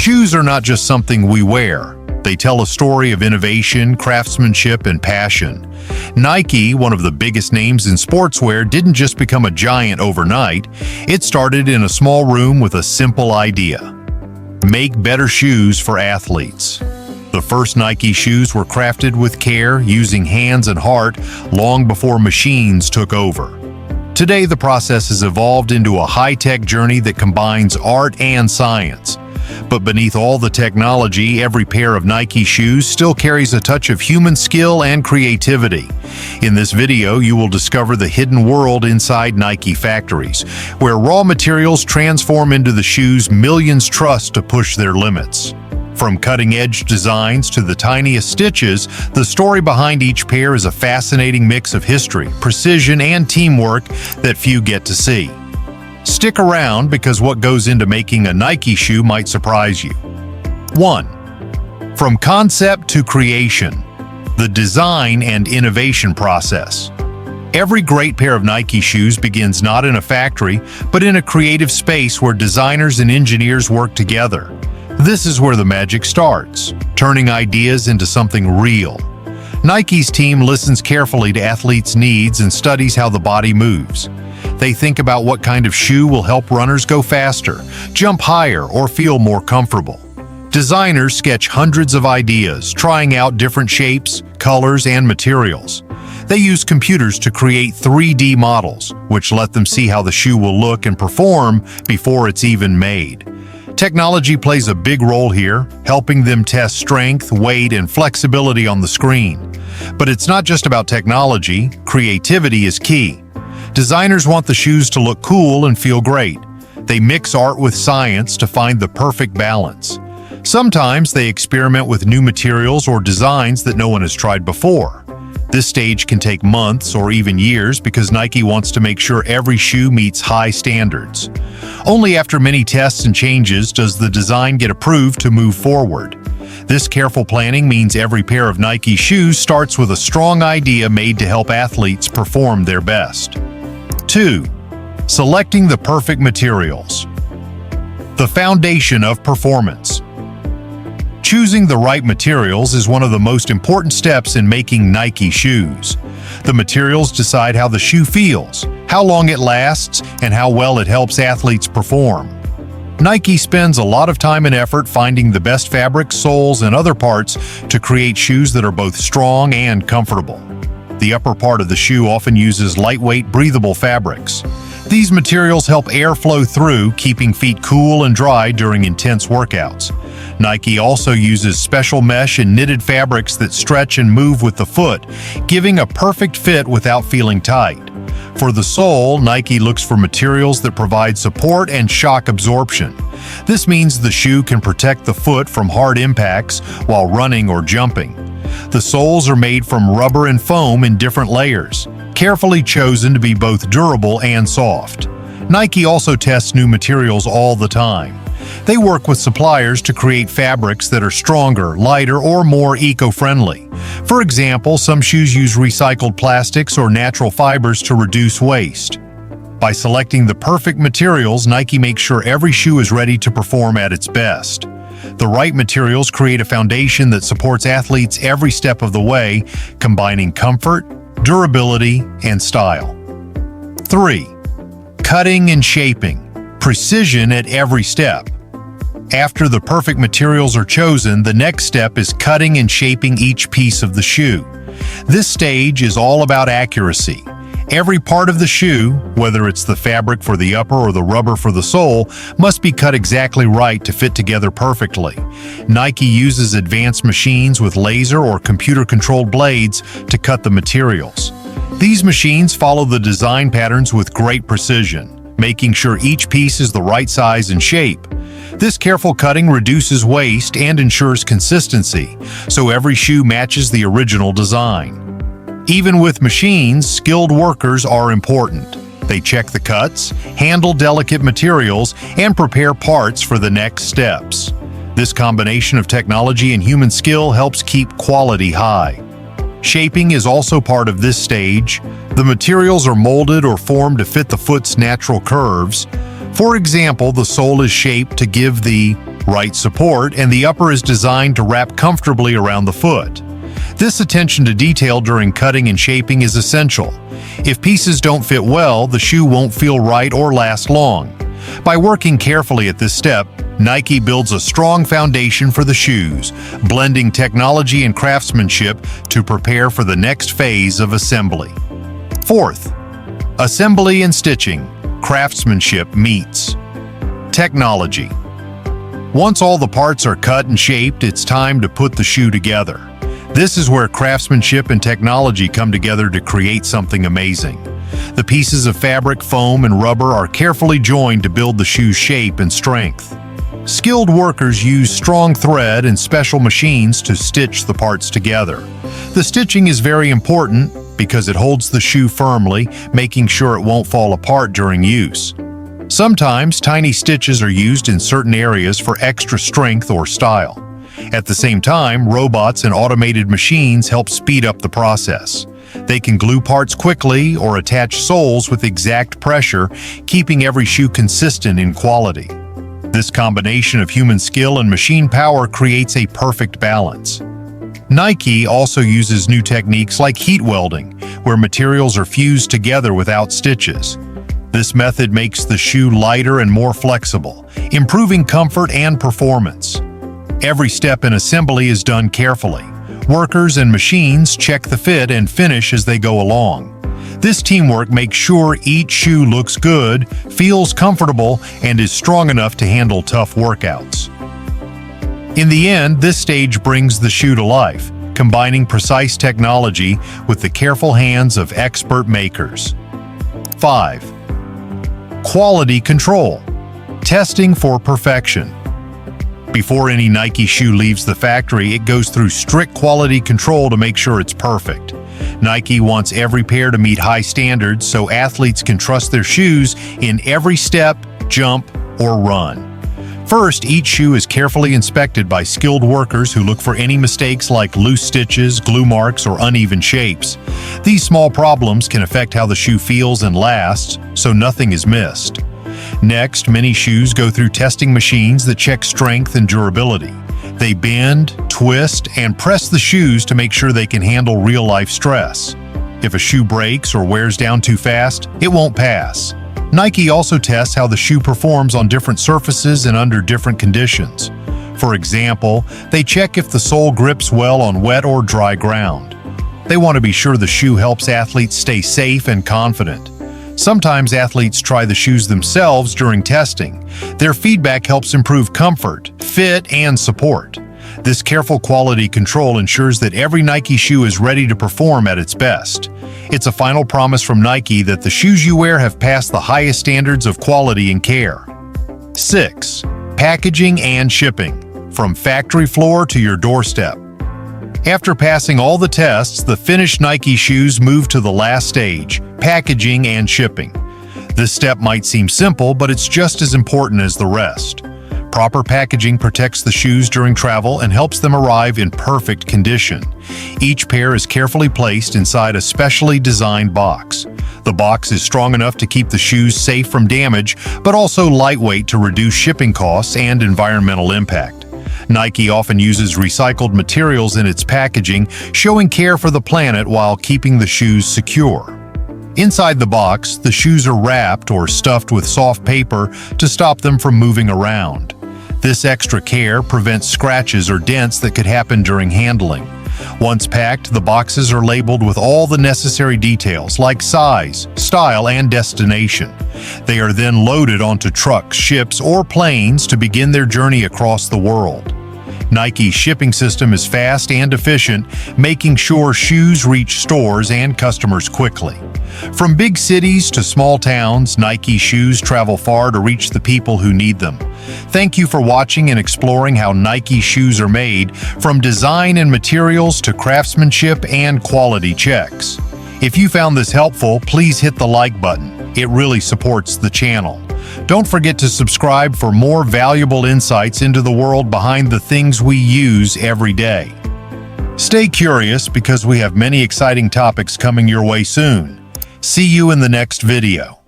Shoes are not just something we wear. They tell a story of innovation, craftsmanship, and passion. Nike, one of the biggest names in sportswear, didn't just become a giant overnight. It started in a small room with a simple idea: make better shoes for athletes. The first Nike shoes were crafted with care, using hands and heart, long before machines took over. Today, the process has evolved into a high-tech journey that combines art and science. But beneath all the technology, every pair of Nike shoes still carries a touch of human skill and creativity. In this video, you will discover the hidden world inside Nike factories, where raw materials transform into the shoes millions trust to push their limits. From cutting-edge designs to the tiniest stitches, the story behind each pair is a fascinating mix of history, precision, and teamwork that few get to see. Stick around, because what goes into making a Nike shoe might surprise you. 1. From concept to creation, the design and innovation process. Every great pair of Nike shoes begins not in a factory, but in a creative space where designers and engineers work together. This is where the magic starts, turning ideas into something real. Nike's team listens carefully to athletes' needs and studies how the body moves. They think about what kind of shoe will help runners go faster, jump higher, or feel more comfortable. Designers sketch hundreds of ideas, trying out different shapes, colors, and materials. They use computers to create 3D models, which let them see how the shoe will look and perform before it's even made. Technology plays a big role here, helping them test strength, weight, and flexibility on the screen. But it's not just about technology. Creativity is key. Designers want the shoes to look cool and feel great. They mix art with science to find the perfect balance. Sometimes they experiment with new materials or designs that no one has tried before. This stage can take months or even years because Nike wants to make sure every shoe meets high standards. Only after many tests and changes does the design get approved to move forward. This careful planning means every pair of Nike shoes starts with a strong idea made to help athletes perform their best. 2. Selecting the perfect materials. The foundation of performance. Choosing the right materials is one of the most important steps in making Nike shoes. The materials decide how the shoe feels, how long it lasts, and how well it helps athletes perform. Nike spends a lot of time and effort finding the best fabrics, soles, and other parts to create shoes that are both strong and comfortable. The upper part of the shoe often uses lightweight, breathable fabrics. These materials help air flow through, keeping feet cool and dry during intense workouts. Nike also uses special mesh and knitted fabrics that stretch and move with the foot, giving a perfect fit without feeling tight. For the sole, Nike looks for materials that provide support and shock absorption. This means the shoe can protect the foot from hard impacts while running or jumping. The soles are made from rubber and foam in different layers, carefully chosen to be both durable and soft. Nike also tests new materials all the time. They work with suppliers to create fabrics that are stronger, lighter, or more eco-friendly. For example, some shoes use recycled plastics or natural fibers to reduce waste. By selecting the perfect materials, Nike makes sure every shoe is ready to perform at its best. The right materials create a foundation that supports athletes every step of the way, combining comfort, durability, and style. 3. Cutting and shaping. Precision at every step. After the perfect materials are chosen, the next step is cutting and shaping each piece of the shoe. This stage is all about accuracy. Every part of the shoe, whether it's the fabric for the upper or the rubber for the sole, must be cut exactly right to fit together perfectly. Nike uses advanced machines with laser or computer-controlled blades to cut the materials. These machines follow the design patterns with great precision, making sure each piece is the right size and shape. This careful cutting reduces waste and ensures consistency, so every shoe matches the original design. Even with machines, skilled workers are important. They check the cuts, handle delicate materials, and prepare parts for the next steps. This combination of technology and human skill helps keep quality high. Shaping is also part of this stage. The materials are molded or formed to fit the foot's natural curves. For example, the sole is shaped to give the right support, and the upper is designed to wrap comfortably around the foot. This attention to detail during cutting and shaping is essential. If pieces don't fit well, the shoe won't feel right or last long. By working carefully at this step, Nike builds a strong foundation for the shoes, blending technology and craftsmanship to prepare for the next phase of assembly. Fourth, assembly and stitching. Craftsmanship meets technology. Once all the parts are cut and shaped, it's time to put the shoe together. This is where craftsmanship and technology come together to create something amazing. The pieces of fabric, foam, and rubber are carefully joined to build the shoe's shape and strength. Skilled workers use strong thread and special machines to stitch the parts together. The stitching is very important because it holds the shoe firmly, making sure it won't fall apart during use. Sometimes tiny stitches are used in certain areas for extra strength or style. At the same time, robots and automated machines help speed up the process. They can glue parts quickly or attach soles with exact pressure, keeping every shoe consistent in quality. This combination of human skill and machine power creates a perfect balance. Nike also uses new techniques like heat welding, where materials are fused together without stitches. This method makes the shoe lighter and more flexible, improving comfort and performance. Every step in assembly is done carefully. Workers and machines check the fit and finish as they go along. This teamwork makes sure each shoe looks good, feels comfortable, and is strong enough to handle tough workouts. In the end, this stage brings the shoe to life, combining precise technology with the careful hands of expert makers. 5. Quality control. Testing for perfection. Before any Nike shoe leaves the factory, it goes through strict quality control to make sure it's perfect. Nike wants every pair to meet high standards so athletes can trust their shoes in every step, jump, or run. First, each shoe is carefully inspected by skilled workers who look for any mistakes like loose stitches, glue marks, or uneven shapes. These small problems can affect how the shoe feels and lasts, so nothing is missed. Next, many shoes go through testing machines that check strength and durability. They bend, twist, and press the shoes to make sure they can handle real-life stress. If a shoe breaks or wears down too fast, it won't pass. Nike also tests how the shoe performs on different surfaces and under different conditions. For example, they check if the sole grips well on wet or dry ground. They want to be sure the shoe helps athletes stay safe and confident. Sometimes athletes try the shoes themselves during testing. Their feedback helps improve comfort, fit, and support. This careful quality control ensures that every Nike shoe is ready to perform at its best. It's a final promise from Nike that the shoes you wear have passed the highest standards of quality and care. 6. Packaging and shipping. From factory floor to your doorstep. After passing all the tests, the finished Nike shoes move to the last stage, packaging and shipping. This step might seem simple, but it's just as important as the rest. Proper packaging protects the shoes during travel and helps them arrive in perfect condition. Each pair is carefully placed inside a specially designed box. The box is strong enough to keep the shoes safe from damage, but also lightweight to reduce shipping costs and environmental impact. Nike often uses recycled materials in its packaging, showing care for the planet while keeping the shoes secure. Inside the box, the shoes are wrapped or stuffed with soft paper to stop them from moving around. This extra care prevents scratches or dents that could happen during handling. Once packed, the boxes are labeled with all the necessary details like size, style, and destination. They are then loaded onto trucks, ships, or planes to begin their journey across the world. Nike's shipping system is fast and efficient, making sure shoes reach stores and customers quickly. From big cities to small towns, Nike shoes travel far to reach the people who need them. Thank you for watching and exploring how Nike shoes are made, from design and materials to craftsmanship and quality checks. If you found this helpful, please hit the like button. It really supports the channel. Don't forget to subscribe for more valuable insights into the world behind the things we use every day. Stay curious because we have many exciting topics coming your way soon. See you in the next video.